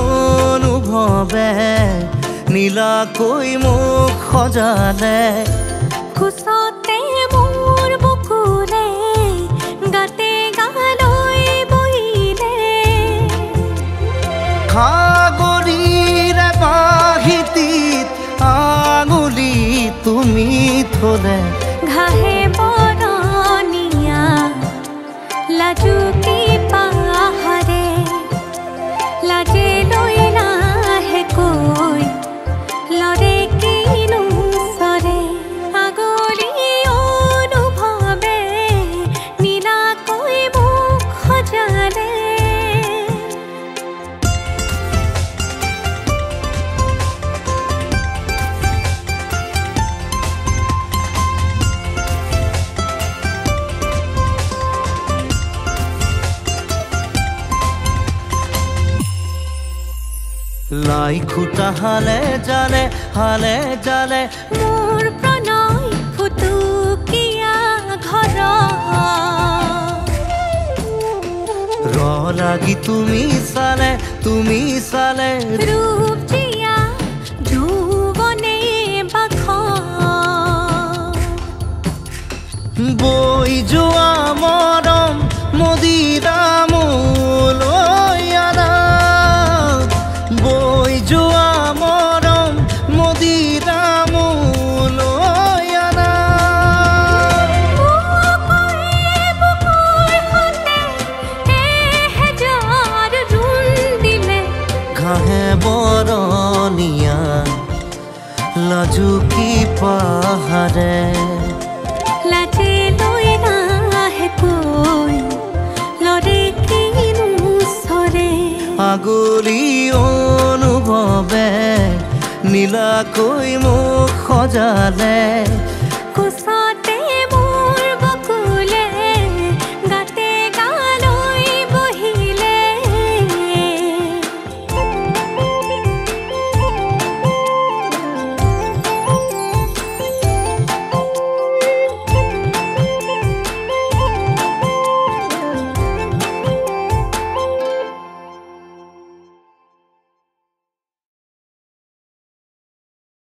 অনুভৱে নীলাকৈ মোক সজালে খুচতে মোৰ বুকুৰে গাতে গালৈ বহিলে সাগৰীৰে বাহিতিত আঙুলি তুমি থলে ঘাহে বৰণীয়া লাজুকী পাহাৰে লাজে লৈ লাহেকৈ লৰে কিনো চৰে আগলি অনুভৱে নীলাকৈ মোক সজালে লাই খুটা হালে জালে মোৰ প্ৰণয় ফুটুকীয়া ঘৰ ৰ লাগি তুমি চালে ৰূপ জিয়া যৌৱনে বাখ বৈ যোৱা মৰম মদিৰা মোলৈ আনা বৈ যোৱা মৰম মদিৰা মোলৈ আনা ঘাহে বৰণীয়া লাজুকী পাহাৰে লাজে লৈ লাহেকৈ লৰে কিনো চৰে আগলি অনুভৱে নীলাকৈ মোক সজালে